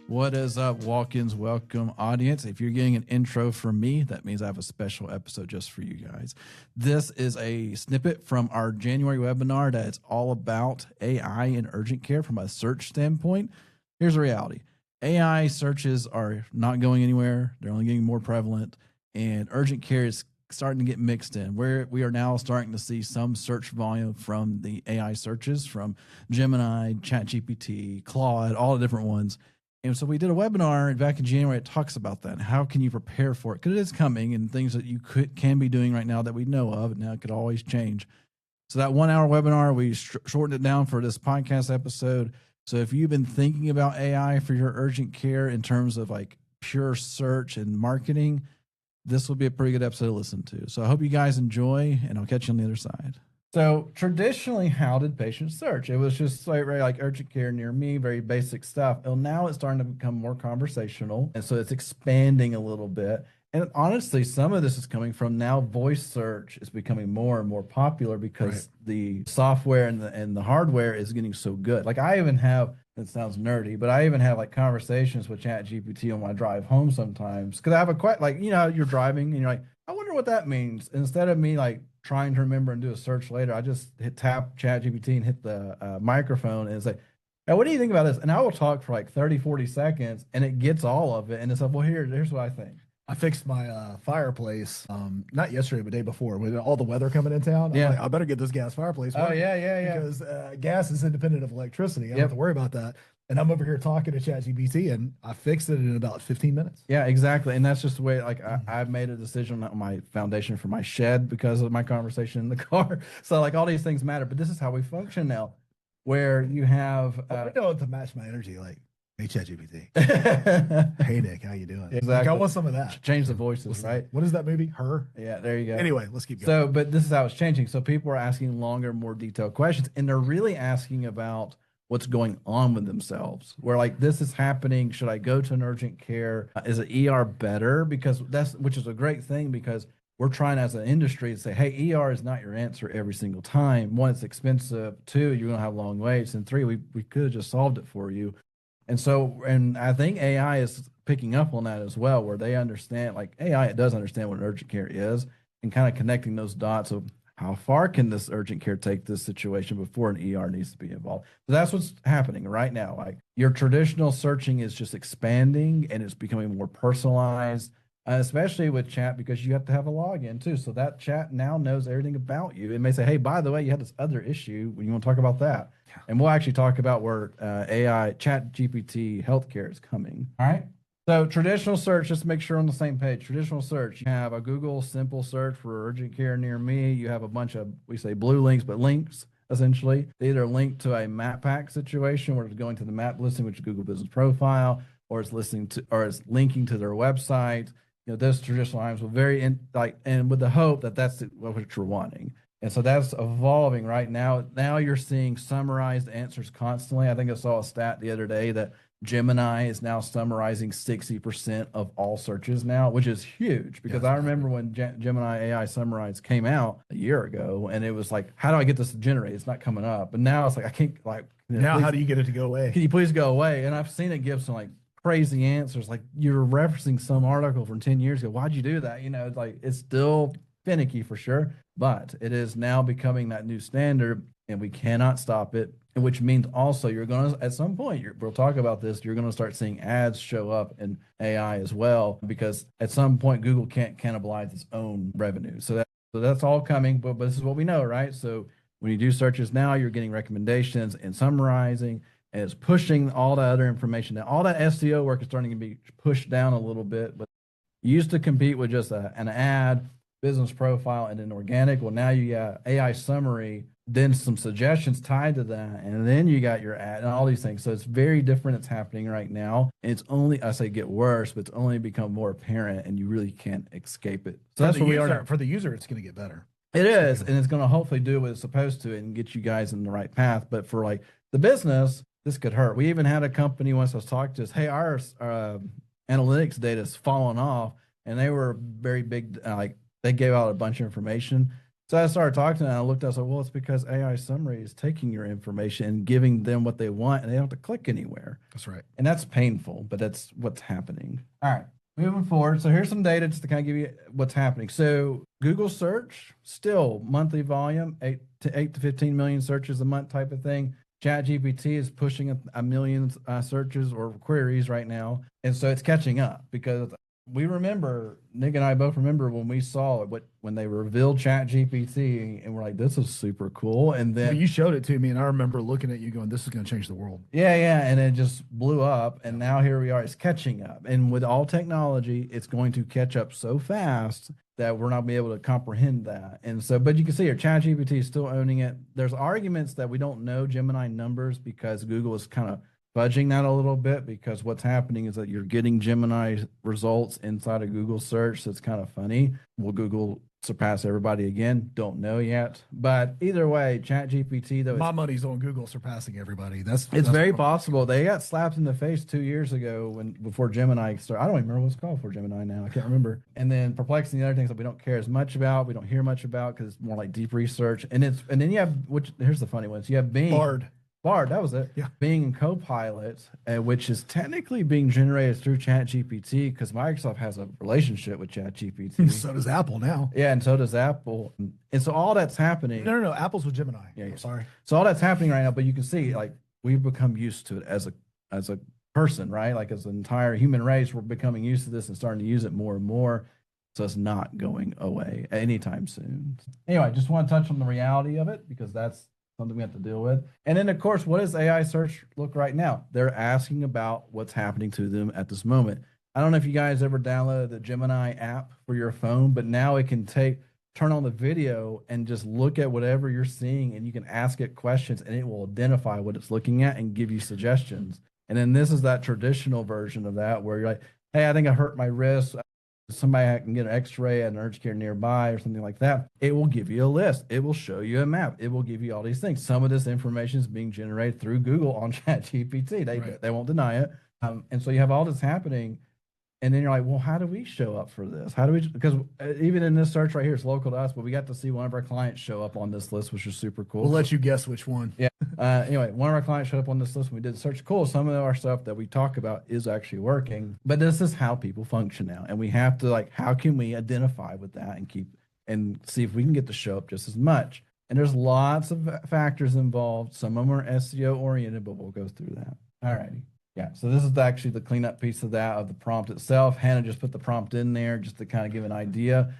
What is up, walk-ins? Welcome, audience. If you're getting an intro from me, that means I have a special episode just for you guys. This is a snippet from our January webinar that's all about AI in urgent care from a search standpoint. Here's the reality. AI searches are not going anywhere. They're only getting more prevalent, and urgent care is starting to get mixed in. We are now starting to see some search volume from the AI searches from Gemini, ChatGPT, Claude, all the different ones. And so we did a webinar back in January. It talks about that. And how can you prepare for it? Because it is coming, and things that you can be doing right now that we know of. And now it could always change. So that 1 hour webinar, we shortened it down for this podcast episode. So if you've been thinking about AI for your urgent care in terms of like pure search and marketing, this will be a pretty good episode to listen to. So I hope you guys enjoy, and I'll catch you on the other side. So traditionally, how did patients search? It was just like urgent care near me, very basic stuff. And now it's starting to become more conversational. And so it's expanding a little bit. And honestly, some of this is coming from now voice search is becoming more and more popular because the software and the hardware is getting so good. Like I even have, it sounds nerdy, but I even have like conversations with ChatGPT on my drive home sometimes. Cause I have a quite like, you're driving and you're like, I wonder what that means. Instead of me like trying to remember and do a search later, I just tap ChatGPT and hit the microphone and say, hey, what do you think about this? And I will talk for like 30, 40 seconds and it gets all of it. And it's like, well, here's what I think. I fixed my fireplace, not yesterday, but the day before, with all the weather coming in town. Yeah. I'm like, I better get this gas fireplace working. Oh, yeah. Because gas is independent of electricity. I don't have to worry about that. And I'm over here talking to ChatGPT, and I fixed it in about 15 minutes. Yeah, exactly. And that's just the way, like, I've made a decision on my foundation for my shed because of my conversation in the car. So, like, all these things matter. But this is how we function now, where you have... I know to match my energy, like, hey, ChatGPT. Hey, Nick, how you doing? Exactly. Like, I want some of that. Change the voices, right? What is that movie? Her? Yeah, there you go. Anyway, let's keep going. So, but this is how it's changing. So people are asking longer, more detailed questions, and they're really asking about what's going on with themselves. Where like this is happening. Should I go to an urgent care? Is an ER better? Because which is a great thing because we're trying as an industry to say, hey, ER is not your answer every single time. One, it's expensive. Two, you're gonna have long waits. And three, we could have just solved it for you. And so, and I think AI is picking up on that as well, where they understand, like AI, it does understand what an urgent care is and kind of connecting those dots of how far can this urgent care take this situation before an ER needs to be involved. So that's what's happening right now. Like your traditional searching is just expanding and it's becoming more personalized, especially with chat because you have to have a login too. So that chat now knows everything about you. It may say, hey, by the way, you had this other issue. You want to talk about that? And we'll actually talk about where AI, ChatGPT healthcare is coming. All right. So traditional search, just to make sure on the same page, traditional search, you have a Google simple search for urgent care near me. You have a bunch of, we say blue links, but links essentially. They either link to a map pack situation where it's going to the map listing, which is Google Business Profile, or it's listening to, or it's linking to their website. Those traditional items will and with the hope that that's what you're wanting. And so that's evolving right now. Now you're seeing summarized answers constantly. I think I saw a stat the other day that Gemini is now summarizing 60% of all searches now, which is huge because I remember when Gemini AI Summarize came out a year ago and it was like, how do I get this to generate? It's not coming up. But now it's like, I can't now, how do you get it to go away? Can you please go away? And I've seen it give some like crazy answers. Like you're referencing some article from 10 years ago. Why'd you do that? Like it's still finicky for sure, but it is now becoming that new standard and we cannot stop it. Which means also you're going to, at some point, we'll talk about this, you're going to start seeing ads show up in AI as well, because at some point Google can't cannibalize its own revenue. So that's all coming, but this is what we know, right? So when you do searches now, you're getting recommendations and summarizing, and it's pushing all the other information down. All that SEO work is starting to be pushed down a little bit, but you used to compete with just an ad, business profile, and then organic. Well, now you got AI summary, then some suggestions tied to that, and then you got your ad and all these things. So it's very different. It's happening right now. And it's only, I say get worse, but it's only become more apparent and you really can't escape it. So that's what we are. For the user, it's going to get better. It is, and it's going to hopefully do what it's supposed to and get you guys in the right path. But for like the business, this could hurt. We even had a company once I was talking to us, hey, our analytics data is falling off, and they were very big, they gave out a bunch of information. So I started talking to them and I looked, I was like, well, it's because AI summary is taking your information and giving them what they want and they don't have to click anywhere. That's right. And that's painful, but that's what's happening. All right. Moving forward. So here's some data just to kind of give you what's happening. So Google search, still monthly volume, 8 to 15 million searches a month type of thing. ChatGPT is pushing a million searches or queries right now. And so it's catching up because we remember, Nick and I both remember when we saw it, when they revealed ChatGPT, and we're like, this is super cool. And then Well, you showed it to me, and I remember looking at you going, this is going to change the world. yeah, and it just blew up, and now here we are. It's catching up, and with all technology, it's going to catch up so fast that we're not be able to comprehend that. And so, but you can see here, ChatGPT is still owning it. There's arguments that we don't know Gemini numbers because Google is kind of fudging that a little bit, because what's happening is that you're getting Gemini results inside of Google search. So it's kind of funny. Will Google surpass everybody again? Don't know yet. But either way, ChatGPT, though, My money's on Google surpassing everybody. it's That's very possible. They got slapped in the face 2 years ago before Gemini started. I don't even remember what it's called for Gemini now. I can't remember. And then Perplexity and the other things that we don't care as much about, we don't hear much about because it's more like deep research. And then you have, which here's the funny ones. You have Bing. Bard, that was it. Yeah. Bing and Copilot, which is technically being generated through ChatGPT because Microsoft has a relationship with ChatGPT. So does Apple now. Yeah, and so does Apple. And so all that's happening. No. Apple's with Gemini. Yeah. Sorry. So all that's happening right now, but you can see like we've become used to it as a person, right? Like as an entire human race, we're becoming used to this and starting to use it more and more. So it's not going away anytime soon. Anyway, I just want to touch on the reality of it because that's something we have to deal with. And then, of course, what does AI search look right now? They're asking about what's happening to them at this moment. I don't know if you guys ever downloaded the Gemini app for your phone, but now it can turn on the video and just look at whatever you're seeing, and you can ask it questions, and it will identify what it's looking at and give you suggestions. And then this is that traditional version of that where you're like, hey, I think I hurt my wrist. Somebody can get an x-ray at an urgent care nearby or something like that. It will give you a list. It will show you a map. It will give you all these things. Some of this information is being generated through Google on ChatGPT. They won't deny it. And so you have all this happening. And then you're like, well, how do we show up for this? How do we, because even in this search right here, it's local to us, but we got to see one of our clients show up on this list, which is super cool. We'll let you guess which one. Yeah. Anyway, one of our clients showed up on this list when we did the search. Cool. Some of our stuff that we talk about is actually working, but this is how people function now. And we have to how can we identify with that and see if we can get to show up just as much. And there's lots of factors involved. Some of them are SEO oriented, but we'll go through that. All righty. Yeah, so this is actually the cleanup piece of the prompt itself. Hannah just put the prompt in there just to kind of give an idea.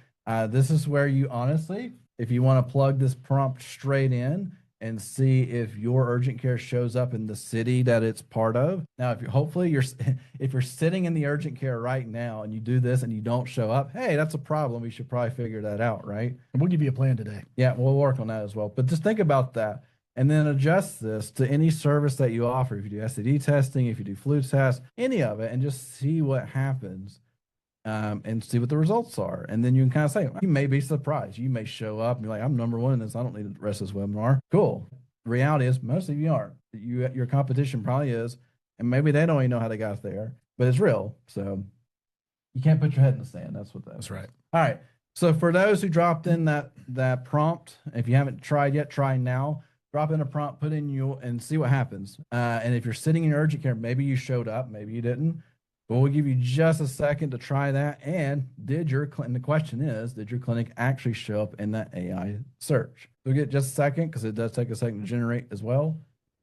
This is where you honestly, if you want to plug this prompt straight in and see if your urgent care shows up in the city that it's part of. Now, if you're sitting in the urgent care right now and you do this and you don't show up, hey, that's a problem. We should probably figure that out, right? And we'll give you a plan today. Yeah, we'll work on that as well. But just think about that. And then adjust this to any service that you offer. If you do STD testing, if you do flu tests, any of it, and just see what happens and see what the results are. And then you can kind of say, you may be surprised. You may show up and be like, I'm number one in this. I don't need the rest of this webinar. Cool. The reality is most of you aren't. Your competition probably is. And maybe they don't even know how they got there, but it's real. So you can't put your head in the sand. That's what that's right. All right. So for those who dropped in that prompt, if you haven't tried yet, try now. Drop in a prompt, put in and see what happens. And if you're sitting in urgent care, maybe you showed up, maybe you didn't. But we'll give you just a second to try that. And the question is, did your clinic actually show up in that AI search? We'll get just a second because it does take a second to generate as well.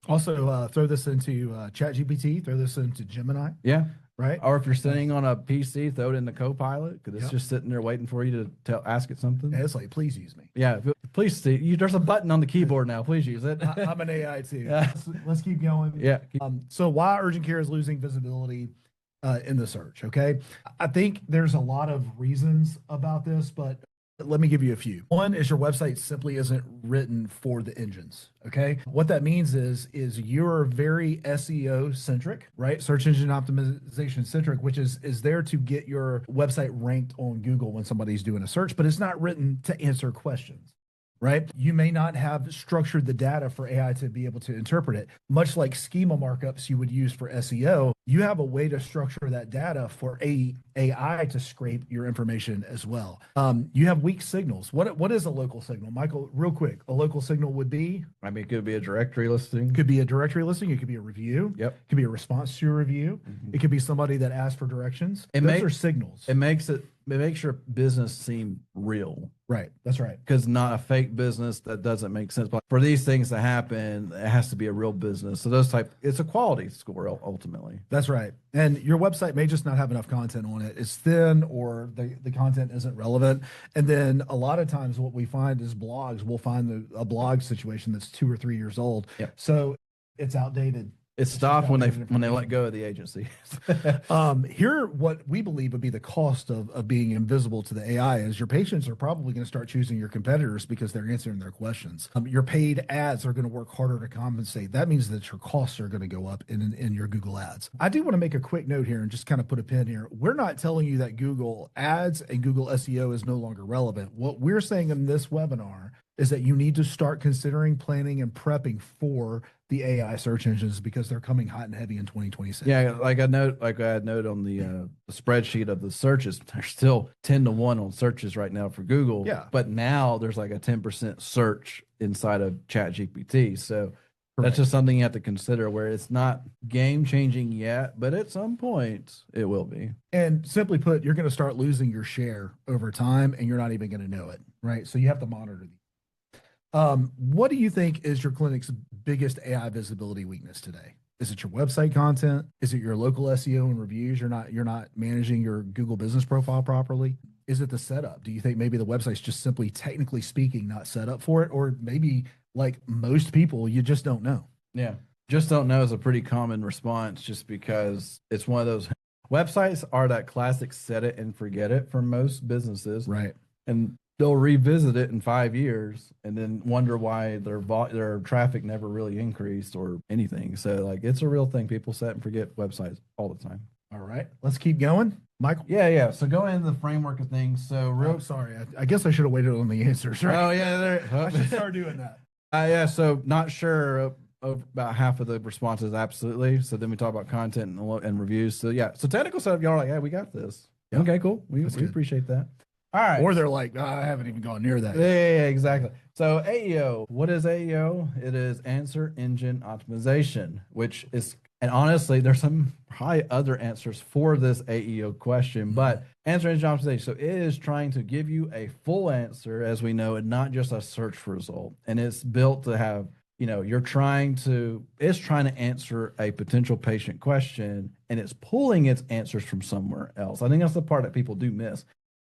Also, throw this into ChatGPT, throw this into Gemini. Yeah. Right. Or if you're sitting on a PC, throw it in the Copilot because it's just sitting there waiting for you to ask it something. Yeah, it's like, please use me. Yeah, please see. There's a button on the keyboard now. Please use it. I'm an AI too. Yeah. Let's keep going. Yeah. So why urgent care is losing visibility in the search? Okay, I think there's a lot of reasons about this, but let me give you a few. One is your website simply isn't written for the engines. Okay. What that means is you're very SEO centric, right? Search engine optimization centric, which is there to get your website ranked on Google when somebody's doing a search, but it's not written to answer questions. right? You may not have structured the data for AI to be able to interpret it. Much like schema markups you would use for SEO, you have a way to structure that data for AI to scrape your information as well. You have weak signals. What is a local signal? Michael, real quick, a local signal would be? I mean, it could be a directory listing. Could be a directory listing. It could be a review. Yep. It could be a response to a review. It could be somebody that asked for directions. Those are signals. It makes your business seem real. Right. That's right. Because not a fake business that doesn't make sense. But for these things to happen, it has to be a real business. So it's a quality score ultimately. That's right. And your website may just not have enough content on it. It's thin or the content isn't relevant. And then a lot of times what we find is blogs. We'll find a blog situation that's 2 or 3 years old. Yep. So it's outdated. It stopped when they let go of the agency. Here, what we believe would be the cost of being invisible to the AI is your patients are probably going to start choosing your competitors because they're answering their questions. Your paid ads are going to work harder to compensate. That means that your costs are going to go up in your Google ads. I do want to make a quick note here and just kind of put a pin here. We're not telling you that Google ads and Google SEO is no longer relevant. What we're saying in this webinar is that you need to start considering, planning, and prepping for the AI search engines because they're coming hot and heavy in 2026. Yeah, like I had note on the spreadsheet of the searches, there's still 10-1 on searches right now for Google. Yeah. But now there's like a 10% search inside of ChatGPT. So Correct. That's just something you have to consider where it's not game changing yet, but at some point it will be. And simply put, you're going to start losing your share over time and you're not even going to know it, right? So you have to monitor these. What do you think is your clinic's biggest AI visibility weakness today? Is it your website content? Is it your local SEO and reviews? You're not managing your Google business profile properly? Is it the setup? Do you think maybe the website's just simply technically speaking not set up for it? Or maybe like most people, you just don't know? Yeah. Just don't know is a pretty common response just because it's one of those websites are that classic set it and forget it for most businesses. Right. And they'll revisit it in 5 years and then wonder why their traffic never really increased or anything. So like it's a real thing. People set and forget websites all the time. All right, let's keep going. Michael? Yeah. So go into the framework of things. So sorry. I guess I should have waited on the answers, right? Oh, yeah. I should start doing that. Yeah. So not sure about half of the responses. Absolutely. So then we talk about content and reviews. So yeah. So technical setup, y'all are like, yeah, we got this. Yeah. Okay, cool. We appreciate that. All right. Or they're like, I haven't even gone near that. Yeah, exactly. So AEO, what is AEO? It is answer engine optimization, which is, and honestly, there's some probably other answers for this AEO question, but answer engine optimization. So it is trying to give you a full answer, as we know, and not just a search result. And it's built to have, it's trying to answer a potential patient question and it's pulling its answers from somewhere else. I think that's the part that people do miss.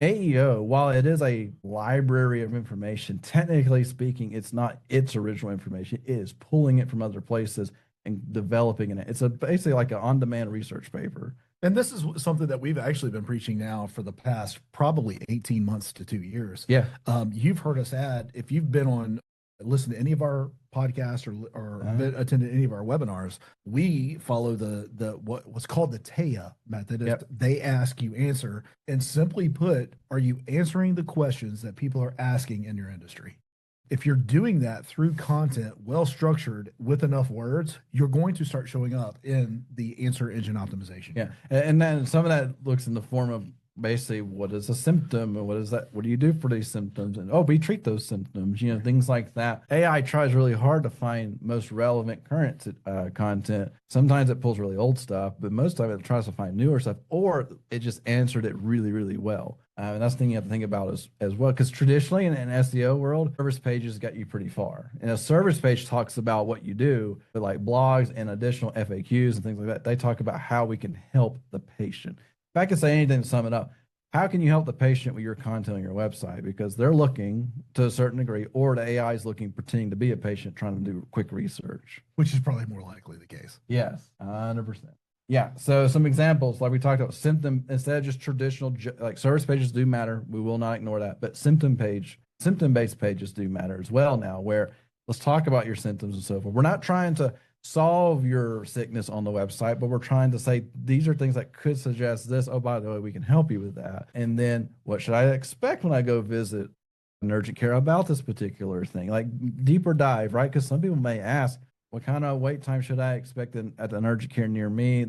AEO, while it is a library of information, technically speaking, it's not its original information. It is pulling it from other places and developing it. It's basically like an on-demand research paper. And this is something that we've actually been preaching now for the past probably 18 months to 2 years. Yeah. You've heard us if you've been listen to any of our podcasts or attended any of our webinars, we follow what's called the TAIA method. Yep. They ask, you answer, and simply put, are you answering the questions that people are asking in your industry? If you're doing that through content, well structured with enough words, you're going to start showing up in the answer engine optimization. Yeah. And then some of that looks in the form of basically what is a symptom and what do you do for these symptoms, and we treat those symptoms, things like that. AI tries really hard to find most relevant current content. Sometimes it pulls really old stuff, but most of it tries to find newer stuff, or it just answered it really, really well. And that's the thing you have to think about as well, because traditionally in an SEO world, service pages got you pretty far. And a service page talks about what you do, but like blogs and additional FAQs and things like that, they talk about how we can help the patient. If I could say anything to sum it up, how can you help the patient with your content on your website? Because they're looking to a certain degree, or the AI is looking, pretending to be a patient, trying to do quick research. Which is probably more likely the case. Yes, 100%. Yeah, so some examples, like we talked about, instead of just traditional, like service pages do matter. We will not ignore that. But symptom-based pages do matter as well now, where let's talk about your symptoms and so forth. We're not trying to solve your sickness on the website, but we're trying to say these are things that could suggest this. Oh, by the way, we can help you with that. And then what should I expect when I go visit an urgent care about this particular thing, like deeper dive, right? Because some people may ask, what kind of wait time should I expect at an urgent care near me?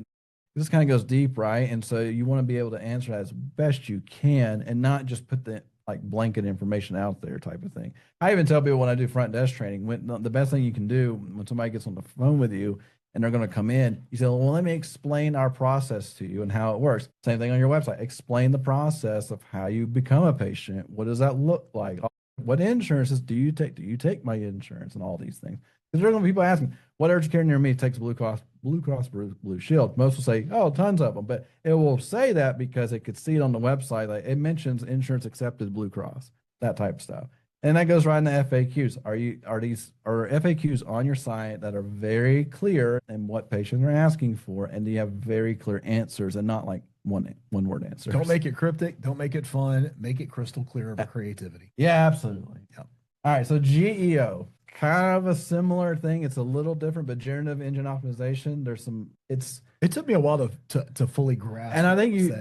This kind of goes deep, right? And so you want to be able to answer that as best you can and not just put the like blanket information out there type of thing. I even tell people when I do front desk training, when the best thing you can do when somebody gets on the phone with you and they're going to come in, you say, well, let me explain our process to you and how it works. Same thing on your website. Explain the process of how you become a patient. What does that look like? What insurances do you take? Do you take my insurance and all these things? Because there are going to be people asking, what urgent care near me takes Blue Cross Blue Shield? Most will say, oh, tons of them. But it will say that because it could see it on the website. Like it mentions insurance accepted Blue Cross, that type of stuff. And that goes right into FAQs. Are FAQs on your site that are very clear in what patients are asking for, and do you have very clear answers and not like one word answers? Don't make it cryptic. Don't make it fun. Make it crystal clear about creativity. Yeah, absolutely. Yep. All right, so GEO, kind of a similar thing. It's a little different, but generative engine optimization. It took me a while to fully grasp. And I think you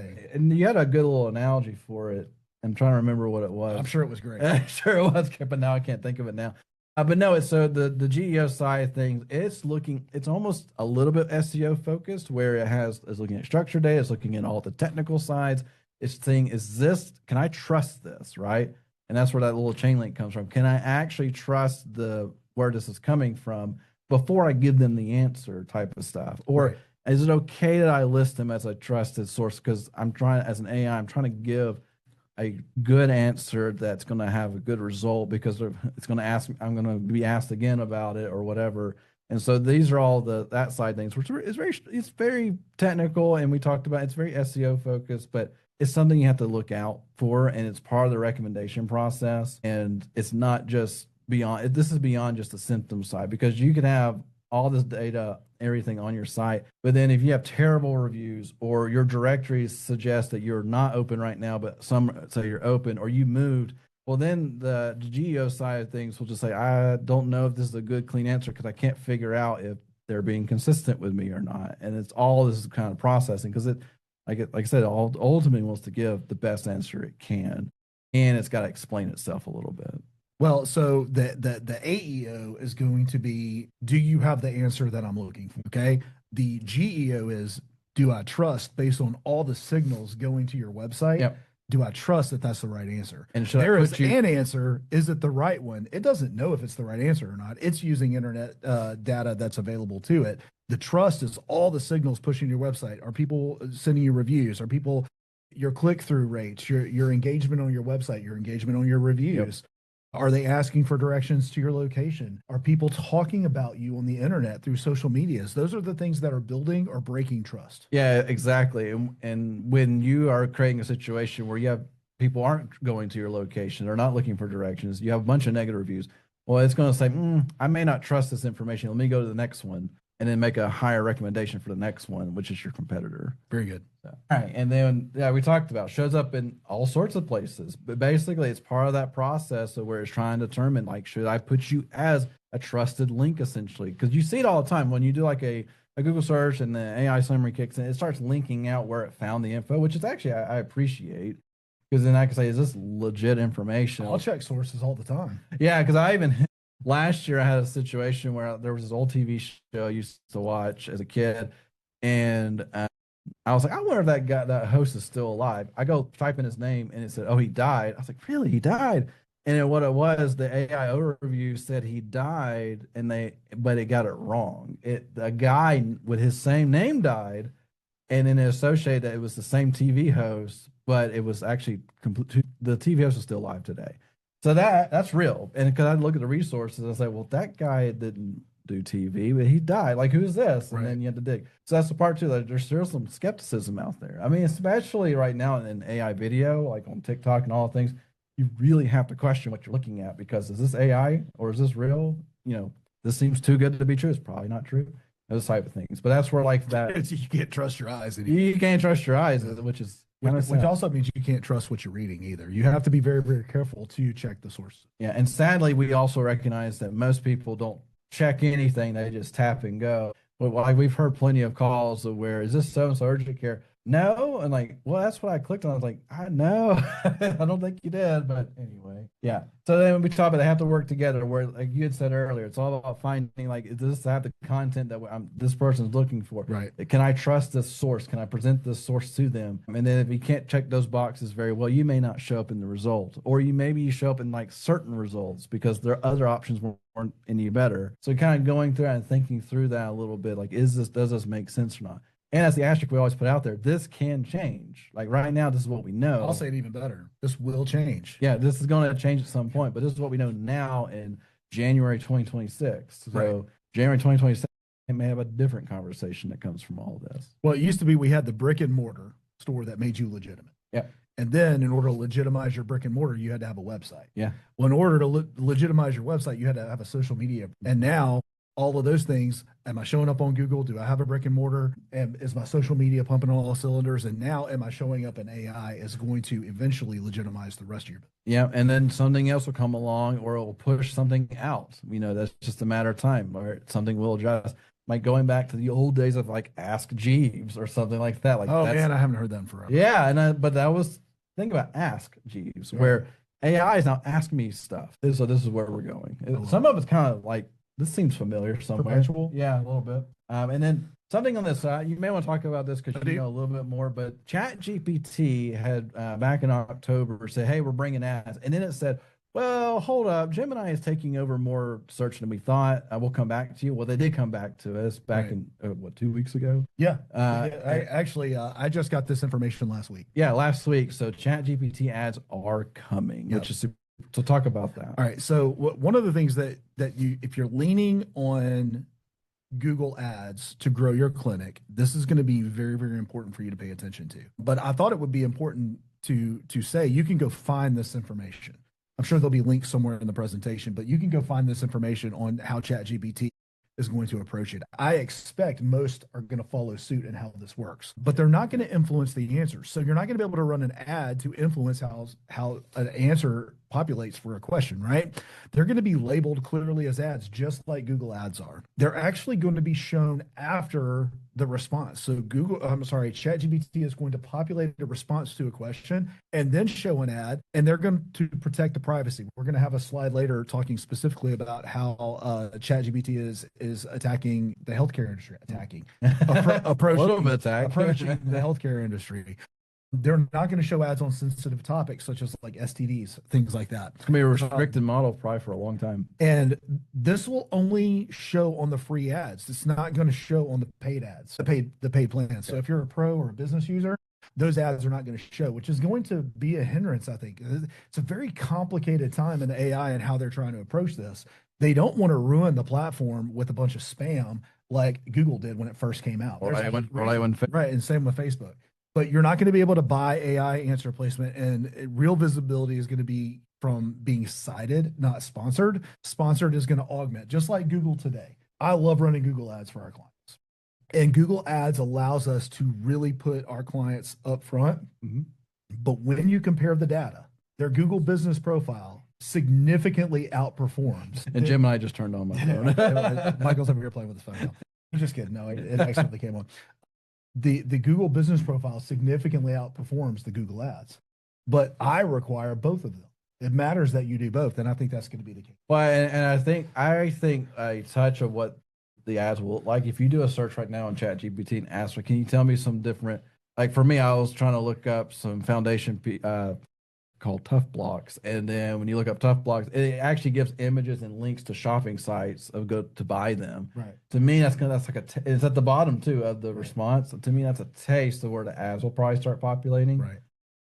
had a good little analogy for it. I'm trying to remember what it was. I'm sure it was great. I'm sure it was, but now I can't think of it now. But no, it's so the GEO side of things. It's almost a little bit SEO focused, where it's looking at structured data, it's looking at all the technical sides. It's saying, can I trust this, right? And that's where that little chain link comes from. Can I actually trust where this is coming from before I give them the answer type of stuff? Or right. Is it okay that I list them as a trusted source? Because as an AI, I'm trying to give a good answer that's going to have a good result, because it's going to I'm going to be asked again about it or whatever. And so these are all that side things, which it's very technical, and we talked about it's very SEO focused, but it's something you have to look out for, and it's part of the recommendation process. And it's not just this is beyond just the symptom side, because you can have all this data, everything on your site, but then if you have terrible reviews, or your directories suggest that you're not open right now, but some say you're open, or you moved, well, then the GEO side of things will just say, I don't know if this is a good, clean answer, because I can't figure out if they're being consistent with me or not. And it's all this kind of processing, because like I said, ultimately wants to give the best answer it can, and it's got to explain itself a little bit. Well, so the AEO is going to be, do you have the answer that I'm looking for? Okay. The GEO is, do I trust, based on all the signals going to your website? Yep. Do I trust that that's the right answer? And there is an answer. Is it the right one? It doesn't know if it's the right answer or not. It's using internet data that's available to it. The trust is all the signals pushing your website. Are people sending you reviews? Are people, your click-through rates, your engagement on your website, your engagement on your reviews? Yep. Are they asking for directions to your location? Are people talking about you on the internet through social medias? Those are the things that are building or breaking trust. Yeah, exactly. And when you are creating a situation where you have people aren't going to your location, they're not looking for directions, you have a bunch of negative reviews. Well, it's going to say, I may not trust this information. Let me go to the next one, and then make a higher recommendation for the next one, which is your competitor. Very good. So, all right. And then, we talked about shows up in all sorts of places, but basically it's part of that process of where it's trying to determine, like, should I put you as a trusted link, essentially? Because you see it all the time when you do like a Google search and the AI summary kicks in, it starts linking out where it found the info, which is actually, I appreciate, because then I can say, is this legit information? I'll check sources all the time. Yeah. Because last year I had a situation where there was this old TV show I used to watch as a kid, and I was like, I wonder if that host is still alive. I go type in his name, and it said, oh, he died. I was like, really? He died? And what it was, the AI overview said he died, but it got it wrong. A guy with his same name died, and then it associated that it was the same TV host, but it was actually the TV host is still alive today. So that's real. And because I look at the resources, I say, well, that guy didn't do TV, but he died. Like, who's this? And then you have to dig. So that's the part too, that there's still some skepticism out there. I mean, especially right now in AI video, like on TikTok and all things, you really have to question what you're looking at, because is this AI or is this real? This seems too good to be true. It's probably not true. Those type of things. But that's where like that. You can't trust your eyes. You can't trust your eyes, which is which also means you can't trust what you're reading either. You have to be very, very careful to check the source. Yeah, and sadly, we also recognize that most people don't check anything; they just tap and go. But like we've heard plenty of calls of where is this so-and-so urgent care? no. And like, well, that's what I clicked on. I was like, I know. I don't think you did, but anyway. Yeah. So then we talk about they have to work together where, like you had said earlier, it's all about finding, like, does this have the content that this person's looking for? Right. Can I trust this source? Can I present this source to them? And then if you can't check those boxes very well, you may not show up in the result, or you show up in like certain results because their other options weren't any better. So kind of going through and thinking through that a little bit, like, does this make sense or not? And as the asterisk we always put out there, this can change. Like right now, this is what we know. I'll say it even better. This will change. Yeah, this is going to change at some point, but this is what we know now in January 2026. So Right. January 2026, it may have a different conversation that comes from all of this. Well, it used to be we had the brick and mortar store that made you legitimate. Yeah. And then in order to legitimize your brick and mortar, you had to have a website. Yeah. Well, in order to legitimize your website, you had to have a social media. And now all of those things, am I showing up on Google? Do I have a brick and mortar? And is my social media pumping on all cylinders? And now am I showing up in AI is going to eventually legitimize the rest of your business. Yeah. And then something else will come along or it will push something out. That's just a matter of time or something will adjust. Like going back to the old days of like Ask Jeeves or something like that. Like, oh man, I haven't heard that in forever. Yeah. But that was, think about Ask Jeeves, where AI is now asking me stuff. So this is where we're going. Some of it's kind of like, this seems familiar somewhere. Perpetual? Yeah, a little bit. And then something on this side, you may want to talk about this because you know a little bit more, but ChatGPT had back in October said, hey, we're bringing ads. And then it said, well, hold up. Gemini is taking over more search than we thought. We'll come back to you. Well, they did come back to us back in, 2 weeks ago? Yeah. I just got this information last week. Yeah, last week. So ChatGPT ads are coming, which is super. So talk about that. All right. So one of the things that you, if you're leaning on Google Ads to grow your clinic, this is going to be very, very important for you to pay attention to. But I thought it would be important to say you can go find this information. I'm sure there'll be links somewhere in the presentation, but you can go find this information on how ChatGPT is going to approach it. I expect most are going to follow suit in how this works, but they're not going to influence the answer. So you're not going to be able to run an ad to influence how an answer populates for a question, right? They're going to be labeled clearly as ads, just like Google Ads are. They're actually going to be shown after the response. So ChatGPT is going to populate a response to a question and then show an ad, and they're going to protect the privacy. We're going to have a slide later talking specifically about how ChatGPT is attacking the healthcare industry, approaching the healthcare industry. They're not going to show ads on sensitive topics such as like STDs, things like that. It's going to be a restricted model probably for a long time. And this will only show on the free ads. It's not going to show on the paid ads, the paid plans. So if you're a pro or a business user, those ads are not going to show, which is going to be a hindrance, I think. It's a very complicated time in the AI and how they're trying to approach this. They don't want to ruin the platform with a bunch of spam like Google did when it first came out. Right, and same with Facebook. But you're not going to be able to buy AI answer placement, and real visibility is going to be from being cited, not sponsored. Sponsored is going to augment, just like Google today. I love running Google ads for our clients. And Google ads allows us to really put our clients up front. Mm-hmm. But when you compare the data, their Google business profile significantly outperforms. And Jim and I just turned on my phone. Michael's over here playing with his phone. I'm just kidding. No, it accidentally came on. The Google business profile significantly outperforms the Google ads, but I require both of them. It matters that you do both, and I think that's going to be the case. Well, and I think a touch of what the ads will look like. If you do a search right now on ChatGPT and ask me, can you tell me some different? Like for me, I was trying to look up some foundation called Tough Blocks, and then when you look up Tough Blocks, it actually gives images and links to shopping sites of go to buy them. Right. To me, that's like it's at the bottom too of the response. To me, that's a taste of where the ads will probably start populating. Right.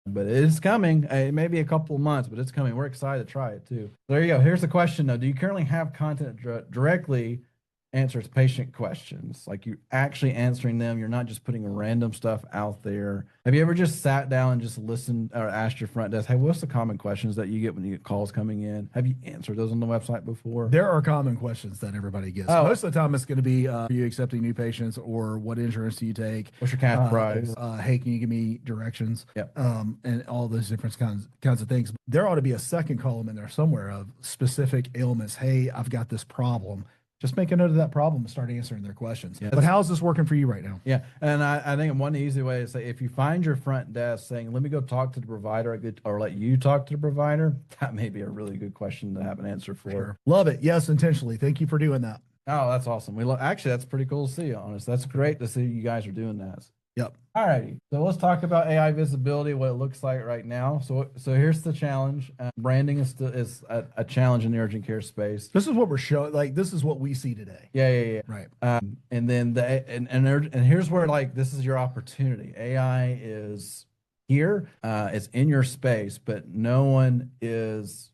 But it's coming. It may be a couple of months, but it's coming. We're excited to try it too. There you go. Here's the question though: do you currently have content directly answers patient questions? Like you're actually answering them. You're not just putting random stuff out there. Have you ever just sat down and just listened or asked your front desk, hey, what's the common questions that you get when you get calls coming in? Have you answered those on the website before? There are common questions that everybody gets. Most of the time it's going to be, are you accepting new patients, or what insurance do you take? What's your cash price? Hey, can you give me directions? Yep. And all those different kinds of things. There ought to be a second column in there somewhere of specific ailments. Hey, I've got this problem. just make a note of that problem and start answering their questions. Yeah. But how's this working for you right now? Yeah, and I think one easy way is say if you find your front desk saying, "Let me go talk to the provider," or let you talk to the provider, that may be a really good question to have an answer for. Sure. Love it. Yes, intentionally. Thank you for doing that. Oh, that's awesome. Actually, that's pretty cool to see. Honest, that's great to see you guys are doing that. Yep. All righty. So let's talk about AI visibility, what it looks like right now. So here's the challenge. Branding is a challenge in the urgent care space. This is what we're showing. Like, this is what we see today. Yeah. Right. And then and here's where like this is your opportunity. AI is here. It's in your space, but no one is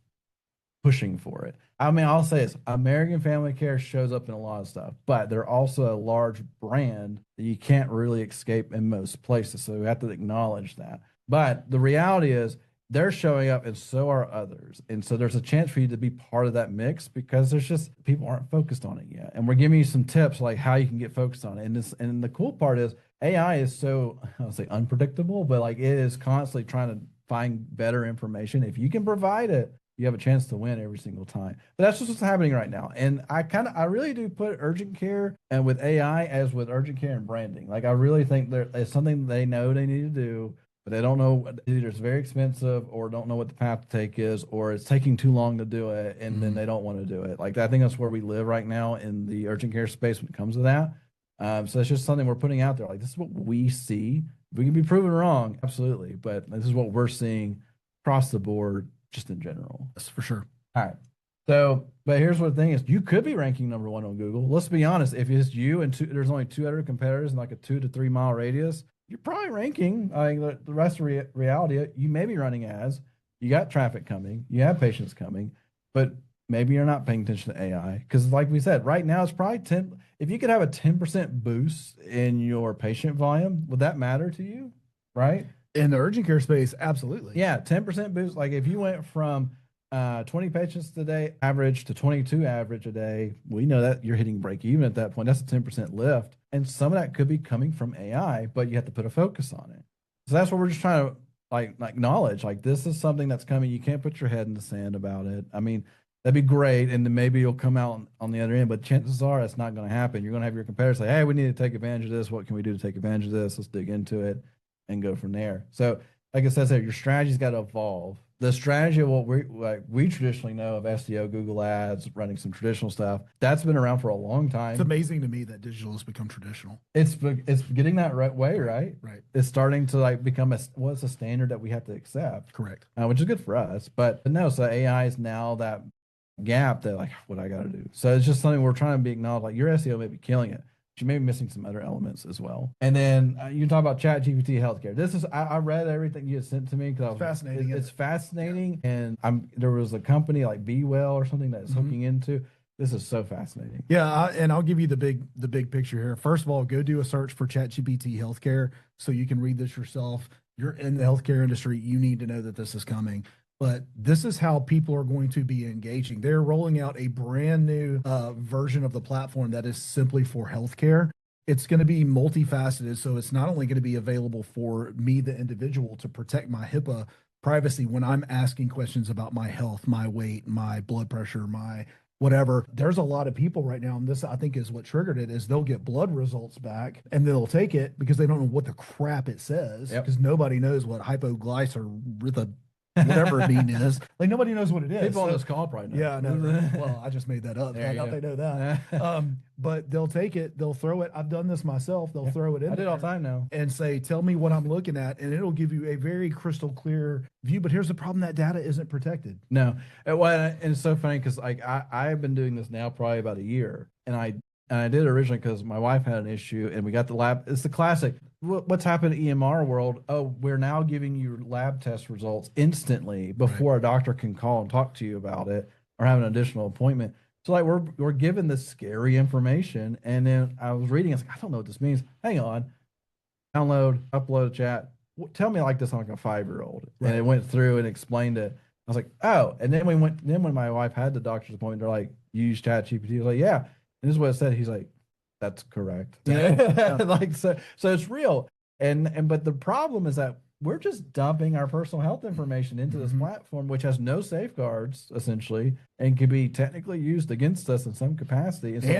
pushing for it. I mean, I'll say this, American Family Care shows up in a lot of stuff, but they're also a large brand that you can't really escape in most places. So we have to acknowledge that. But the reality is they're showing up and so are others. And so there's a chance for you to be part of that mix because there's just people aren't focused on it yet. And we're giving you some tips like how you can get focused on it. And the cool part is AI is so, I don't say unpredictable, but like it is constantly trying to find better information. If you can provide it, you have a chance to win every single time. But that's just what's happening right now. And I really do put urgent care and with AI as with urgent care and branding. Like I really think it's something they know they need to do, but they don't know, either it's very expensive or don't know what the path to take is, or it's taking too long to do it and then they don't want to do it. Like I think that's where we live right now in the urgent care space when it comes to that. So it's just something we're putting out there. Like this is what we see. We can be proven wrong, absolutely, but this is what we're seeing across the board just in general. Yes, for sure. All right. So, but here's what the thing is, you could be ranking #1 on Google. Let's be honest. If it's you and there's only 2 other competitors in like a 2 to 3 mile radius, you're probably ranking. I mean, the rest of reality, you may be running ads. You got traffic coming. You have patients coming, but maybe you're not paying attention to AI because, like we said, right now it's probably 10. If you could have a 10% boost in your patient volume, would that matter to you? Right? In the urgent care space, absolutely. Yeah, 10% boost. Like if you went from 20 patients a day average to 22 average a day, we know that you're hitting break even at that point. That's a 10% lift. And some of that could be coming from AI, but you have to put a focus on it. So that's what we're just trying to like acknowledge. Like this is something that's coming. You can't put your head in the sand about it. I mean, that'd be great. And then maybe you'll come out on the other end, but chances are that's not going to happen. You're going to have your competitors say, hey, we need to take advantage of this. What can we do to take advantage of this? Let's dig into it and go from there. So like I said, your strategy's got to evolve. The strategy of what we traditionally know of SEO, Google Ads, running some traditional stuff, that's been around for a long time. It's amazing to me that digital has become traditional. It's getting that right way, right? Right. It's starting to like become a standard that we have to accept. Correct. Which is good for us. But no, so AI is now that gap that like what I got to do. So it's just something we're trying to be acknowledged. Like your SEO may be killing it. You may be missing some other elements as well. And then you talk about ChatGPT healthcare. This is I read everything you had sent to me because fascinating. It's fascinating, yeah. And there was a company like Be Well or something that's hooking into. This is so fascinating. Yeah, and I'll give you the big picture here. First of all, go do a search for ChatGPT healthcare so you can read this yourself. You're in the healthcare industry. You need to know that this is coming. But this is how people are going to be engaging. They're rolling out a brand new version of the platform that is simply for healthcare. It's going to be multifaceted. So it's not only going to be available for me, the individual, to protect my HIPAA privacy when I'm asking questions about my health, my weight, my blood pressure, my whatever. There's a lot of people right now, and this I think is what triggered it, is they'll get blood results back and they'll take it because they don't know what the crap it says because nobody knows what hypoglycemia whatever bean is. Like nobody knows what it is. People on this call probably know. Yeah, no. Well, I just made that up. I doubt they know that. But they'll take it, they'll throw it. I've done this myself. They'll throw it in. I do it all the time now. And say, tell me what I'm looking at, and it'll give you a very crystal clear view. But here's the problem: that data isn't protected. No. And it's so funny because like I've been doing this now probably about a year, and I did it originally because my wife had an issue, and we got the lab. It's the classic. What's happened in EMR world? Oh, we're now giving you lab test results instantly before a doctor can call and talk to you about it or have an additional appointment. So like we're given this scary information, and then I was reading. I was like, I don't know what this means. Hang on, download, upload, chat. Tell me like this on like a 5-year-old, and it went through and explained it. I was like, oh, and then when my wife had the doctor's appointment, they're like, you use ChatGPT. I was like, yeah. And this is what it said. He's like, that's correct. Like so it's real. But the problem is that we're just dumping our personal health information into this platform, which has no safeguards essentially, and can be technically used against us in some capacity. And, so,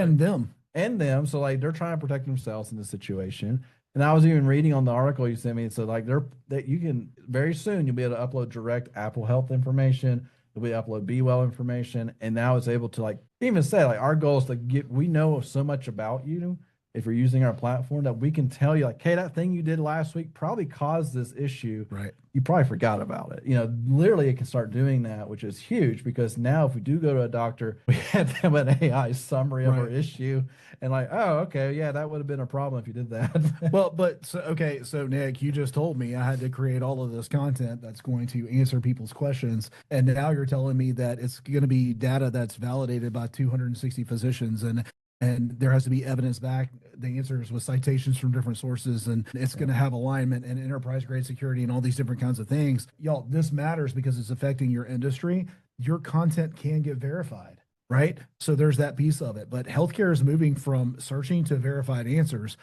and them. So like they're trying to protect themselves in this situation. And I was even reading on the article you sent me. So like that you can very soon you'll be able to upload direct Apple Health information. You'll be able to upload Be Well information. And now it's able to like even say like our goal is to get, we know so much about you if you're using our platform that we can tell you like, hey, that thing you did last week probably caused this issue. Right. You probably forgot about it. You know, literally it can start doing that, which is huge because now if we do go to a doctor, we have them an AI summary of our issue and like, oh, okay, yeah, that would have been a problem if you did that. Well, but so Nick, you just told me I had to create all of this content that's going to answer people's questions. And now you're telling me that it's going to be data that's validated by 260 physicians and there has to be evidence back the answers with citations from different sources, and it's going to have alignment and enterprise grade security and all these different kinds of things. Y'all, this matters because it's affecting your industry. Your content can get verified, right? So there's that piece of it. But healthcare is moving from searching to verified answers.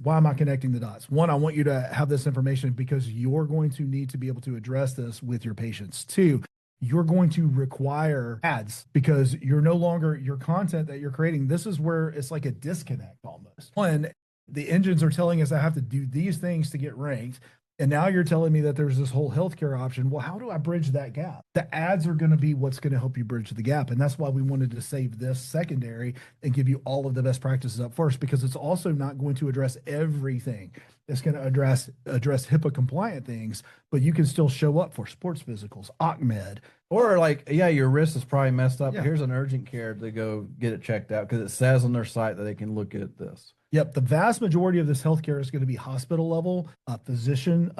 Why am I connecting the dots? One, I want you to have this information because you're going to need to be able to address this with your patients. Two, you're going to require ads because you're no longer your content that you're creating. This is where it's like a disconnect almost. One, the engines are telling us I have to do these things to get ranked. And now you're telling me that there's this whole healthcare option. Well, how do I bridge that gap? The ads are going to be what's going to help you bridge the gap. And that's why we wanted to save this secondary and give you all of the best practices up first, because it's also not going to address everything. It's going to address HIPAA compliant things, but you can still show up for sports physicals, Ahmed. Or like, yeah, your wrist is probably messed up. Yeah. Here's an urgent care to go get it checked out because it says on their site that they can look at this. Yep. The vast majority of this healthcare is going to be hospital level, physician,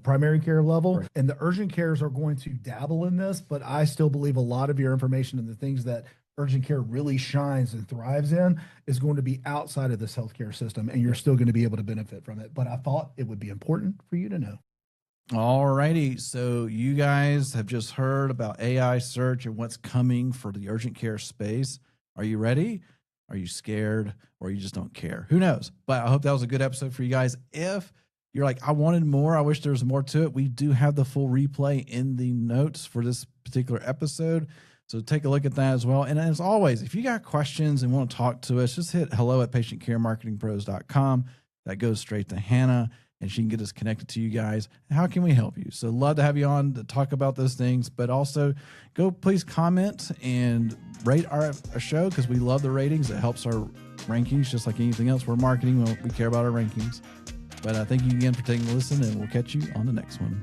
primary care level, right. And the urgent cares are going to dabble in this, but I still believe a lot of your information and the things that urgent care really shines and thrives in is going to be outside of this healthcare system, and you're still going to be able to benefit from it. But I thought it would be important for you to know. All righty. So you guys have just heard about AI search and what's coming for the urgent care space. Are you ready? Are you scared, or you just don't care? Who knows? But I hope that was a good episode for you guys. If you're like, I wanted more, I wish there was more to it, we do have the full replay in the notes for this particular episode. So take a look at that as well. And as always, if you got questions and want to talk to us, just hit hello@patientcaremarketingpros.com. That goes straight to Hannah, and she can get us connected to you guys. How can we help you? So love to have you on to talk about those things, but also go please comment and rate our show because we love the ratings. It helps our rankings, just like anything else. We're marketing. We care about our rankings. But thank you again for taking a listen, and we'll catch you on the next one.